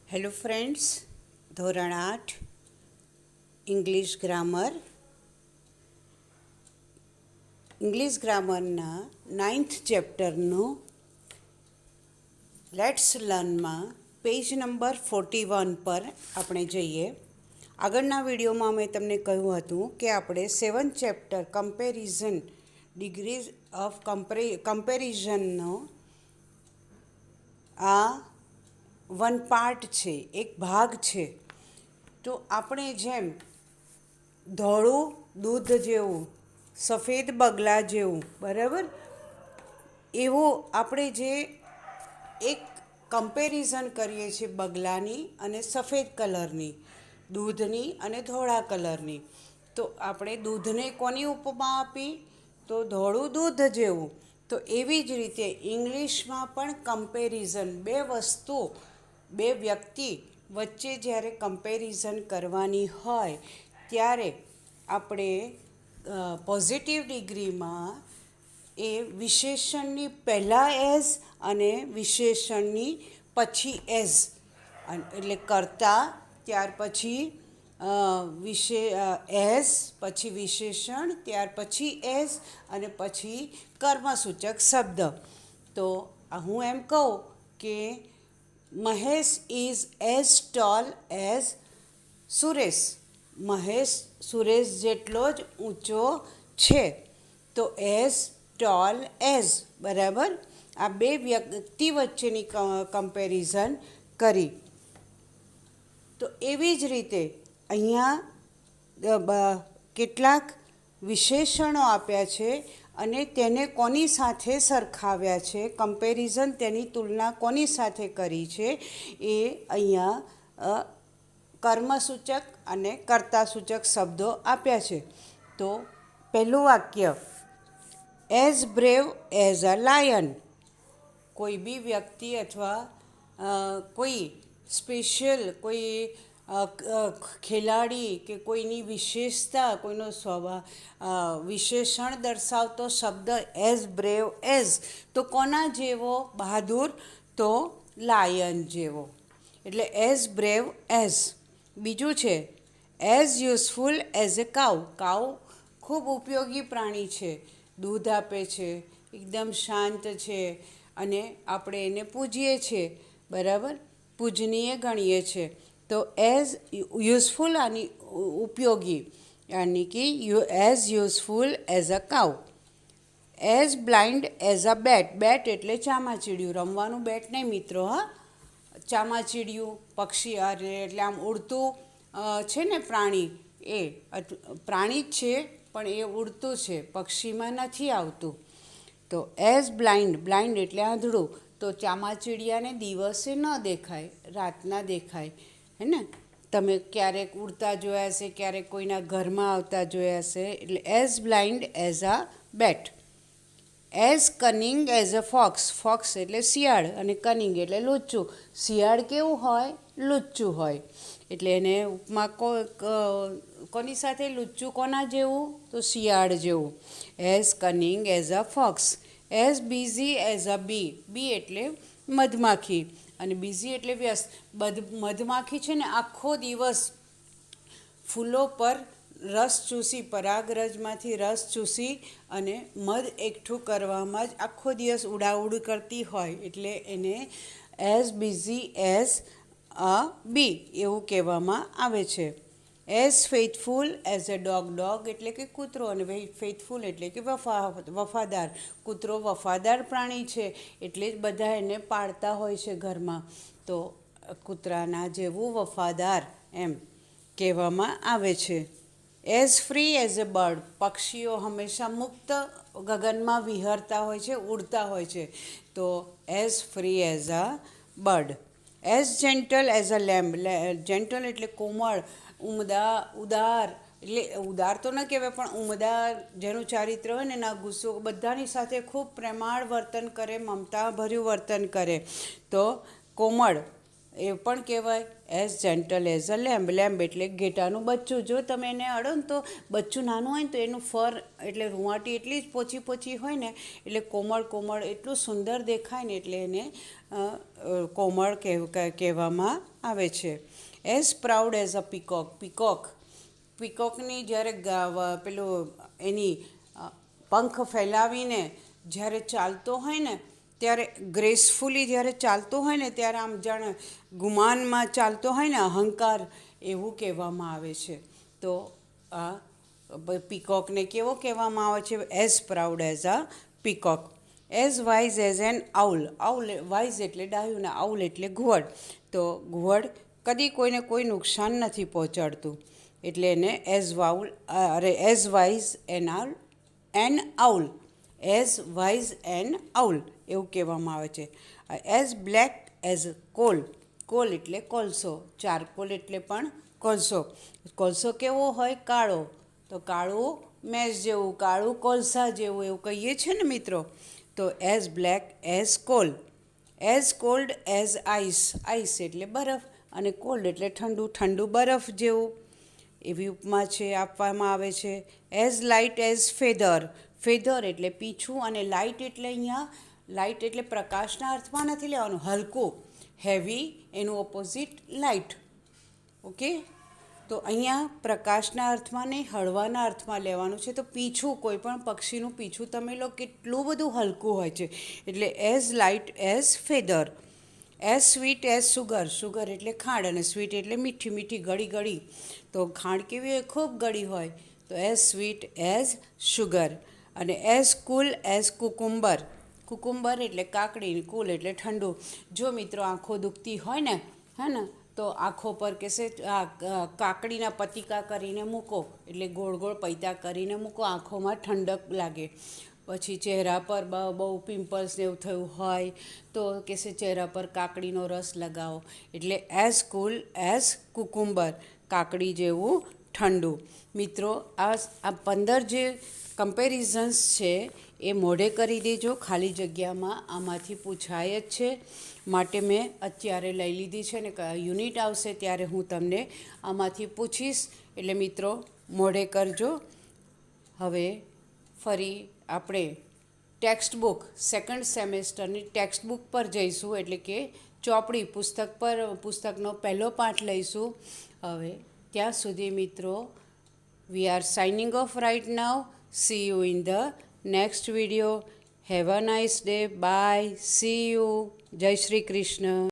Hello friends, ધોરણ 8 English ગ્રામરના 9th ચેપ્ટરનું લેટ્સ લર્નમાં પેજ નંબર 41 પર આપણે જઈએ. આગળના વિડીયોમાં મેં તમને કહ્યું હતું કે આપણે 7th chapter comparison degrees of કમ્પેરિઝનનો આ વન પાર્ટ છે, એક ભાગ છે. તો આપણે જેમ ધોળું દૂધ જેવું, સફેદ બગલા જેવું, બરાબર, એવું આપણે જે એક કમ્પેરિઝન કરીએ છીએ બગલાની અને સફેદ કલરની, દૂધની અને ધોળા કલરની. તો આપણે દૂધને કોની ઉપમા આપી? તો ધોળું દૂધ જેવું. તો એવી જ રીતે ઇંગ્લિશમાં પણ કમ્પેરિઝન, બે વ્યક્તિ વચ્ચે જ્યારે કમ્પેરિઝન કરવાની હોય ત્યારે આપણે પોઝિટિવ ડિગ્રીમાં એ વિશેષણની પહેલાં એઝ અને વિશેષણની પછી એઝ, એટલે કરતા, ત્યાર પછી એઝ, પછી વિશેષણ, ત્યાર પછી એઝ અને પછી કર્મસૂચક શબ્દ. તો હું એમ કહું કે Mahesh is as toll as Suresh. Mahesh Suresh જેટલો જ ઊંચો છે. તો એઝ ટોલ એઝ, બરાબર, આ બે વ્યક્તિ વચ્ચેની કમ્પેરિઝન કરી. તો એવી જ રીતે અહીંયા કેટલાક વિશેષણો આપ્યા છે અને તેને કોની સાથે સરખાવ્યા છે, કમ્પેરિઝન, તેની તુલના કોની સાથે કરી છે, એ અહીંયા કર્મસૂચક અને કર્તાસૂચક શબ્દો આપ્યા છે. તો પહેલું વાક્ય, as brave as a lion. કોઈ બી વ્યક્તિ અથવા કોઈ સ્પેશિયલ કોઈ ખેલાડી કે કોઈની વિશેષતા, કોઈનો વિશેષણ દર્શાવતો શબ્દ એઝ બ્રેવ એઝ, તો કોના જેવો? બહાદુર. તો લાયન જેવો, એટલે એઝ બ્રેવ એઝ. બીજું છે એઝ યુઝફુલ એઝ એ કાઉ. કાઉ ખૂબ ઉપયોગી પ્રાણી છે, દૂધ આપે છે, એકદમ શાંત છે અને આપણે એને પૂજીએ છીએ, બરાબર, પૂજનીય ગણીએ છીએ. તો એઝ યુઝફુલ આની ઉપયોગી, યાની કે as useful as a cow. As blind as a bat. Bat એટલે ચામાચીડિયું, રમવાનું બેટ નહીં મિત્રો, હા, ચામાચીડિયું પક્ષી, એટલે આમ ઉડતું છે ને પ્રાણી, એ પ્રાણી જ છે પણ એ ઉડતું છે, પક્ષીમાં નથી આવતું. તો એઝ બ્લાઇન્ડ, બ્લાઇન્ડ એટલે આંધળું. તો ચામાચીડિયાને દિવસે ન દેખાય, રાતના દેખાય, હે ને. તમે ક્યારેક ઉડતા જોયા હશે, ક્યારેક કોઈના ઘરમાં આવતા જોયા હશે. એટલે as blind as a bat. As cunning as a fox. Fox એટલે શિયાળ અને કનિંગ એટલે લુચ્ચું. શિયાળ કેવું હોય? લુચ્ચું હોય. એટલે એને ઉપમા કોની સાથે? લુચ્ચું કોના જેવું? તો શિયાળ જેવું. As cunning as a fox. As busy as a bee. Bee એટલે મધમાખી અને બિઝી એટલે વ્યસ્ત. મધમાખી છે ને આખો દિવસ ફૂલો પર રસ ચૂસી, પરાગરજમાંથી રસ ચૂસી અને મધ એકઠું કરવામાં જ આખો દિવસ ઉડાઉડ કરતી હોય, એટલે એને એઝ બિઝી એઝ અ બી એવું કહેવામાં આવે છે. As faithful as a dog. Dog એટલે કે કૂતરો અને ફેથફુલ એટલે કે વફાદાર. કૂતરો વફાદાર પ્રાણી છે એટલે જ બધા એને પાળતા હોય છે ઘરમાં. તો કૂતરાના જેવું વફાદાર એમ કહેવામાં આવે છે. As free as a bird. પક્ષીઓ હંમેશા મુક્ત ગગનમાં વિહરતા હોય છે, ઉડતા હોય છે. તો as free as a bird. As gentle as a lamb. Gentle એટલે કોમળ, ઉદાર, એટલે ઉદાર તો ન કહેવાય પણ ઉમદાર, જેનું ચારિત્ર હોય ને ના ગુસ્સો, બધાની સાથે ખૂબ પ્રેમાળ વર્તન કરે, મમતાભર્યું વર્તન કરે. તો કોમળ એ પણ કહેવાય as gentle as a lamb. Lamb એટલે ઘેટાનું બચ્ચું. જો તમે એને અડો ને તો બચ્ચું નાનું હોય ને તો એનું ફર એટલે રૂંવાટી એટલી જ પોચી પોચી હોય ને એટલે કોમળ કોમળ એટલું સુંદર દેખાય ને એટલે એને કોમળ કહેવામાં આવે છે. As proud as a peacock. પીકોકની જ્યારે પેલું એની પંખ ફેલાવીને જ્યારે ચાલતો હોય ને ત્યારે ગ્રેસફુલી જ્યારે ચાલતો હોય ને ત્યારે આમ જાણે ગુમાનમાં ચાલતો હોય ને અહંકાર એવું કહેવામાં આવે છે. તો આ પીકોકને કેવો કહેવામાં આવે છે? As proud as a peacock. As wise as an owl. Wise એટલે ડાયું ને આઉલ એટલે ઘુવડ. તો ઘુવડ કદી કોઈને કોઈ નુકસાન નથી પહોંચાડતું એટલે એને as wise an owl. As wise an owl એવું કહેવામાં આવે છે. એઝ બ્લેક એઝ કોલ એટલે કોલસો. ચારકોલ એટલે પણ કોલસો. કોલસો કેવો હોય? કાળો. તો કાળું મેષ જેવું, કાળું કોલસા જેવું એવું કહીએ છીએ ને મિત્રો. તો as black as coal. As cold as ice. Ice એટલે બરફ અને કોલ્ડ એટલે ઠંડુ બરફ જેવું. એવી ઉપમા છે આપવામાં આવે છે. એઝ લાઇટ એઝ ફેધર એટલે પીછું અને લાઇટ એટલે લાઇટ એટલે પ્રકાશના અર્થમાં નથી લેવાનું, હલકું. હેવી એનું ઓપોઝિટ લાઇટ. ઓકે, તો અહીંયા પ્રકાશના અર્થમાં નહીં, હળવાના અર્થમાં લેવાનું છે. તો પીછું, કોઈ પણ પક્ષીનું પીછું તમે લો કેટલું બધું હલકું હોય છે. એટલે as light as feather. As sweet as sugar એટલે ખાંડ અને સ્વીટ એટલે મીઠી ગળી. તો ખાંડ કેવી હોય? ખૂબ ગળી હોય. તો એઝ સ્વીટ એઝ સુગર. અને એઝ કુલ એઝ કુકુમ્બર એટલે કાકડી, કુલ એટલે ઠંડુ. જો મિત્રો આંખો દુખતી હોય ને હે ને તો આંખો પર કહેશે કાકડીના પતિકા કરીને મૂકો, એટલે ગોળ ગોળ પૈતા કરીને મૂકો, આંખોમાં ઠંડક લાગે. પછી ચહેરા પર બહુ પિમ્પલ્સ ને એવું થયું હોય તો કહેશે ચહેરા પર કાકડીનો રસ લગાવો. એટલે એઝ કુલ એઝ કુકુમ્બર, કાકડી જેવું ઠંડુ. મિત્રો આ 15 જે કમ્પેરિઝન્સ છે એ મોઢે કરી દેજો. ખાલી જગ્યામાં આમાંથી પૂછાય જ છે, માટે મેં અત્યારે લઈ લીધી છે ને યુનિટ આવશે ત્યારે હું તમને આમાંથી પૂછીશ. એટલે મિત્રો મોઢે કરજો. હવે ફરી આપણે ટેક્સ્ટ બુક, સેકન્ડ સેમેસ્ટરની ટેક્સ્ટ બુક પર જઈશું, એટલે કે ચોપડી પુસ્તકનો પહેલો પાઠ લઈશું. હવે ત્યાં સુધી મિત્રો, we are signing off right now. See you in the next video. Have a nice day. Bye. See you. જય શ્રી કૃષ્ણ.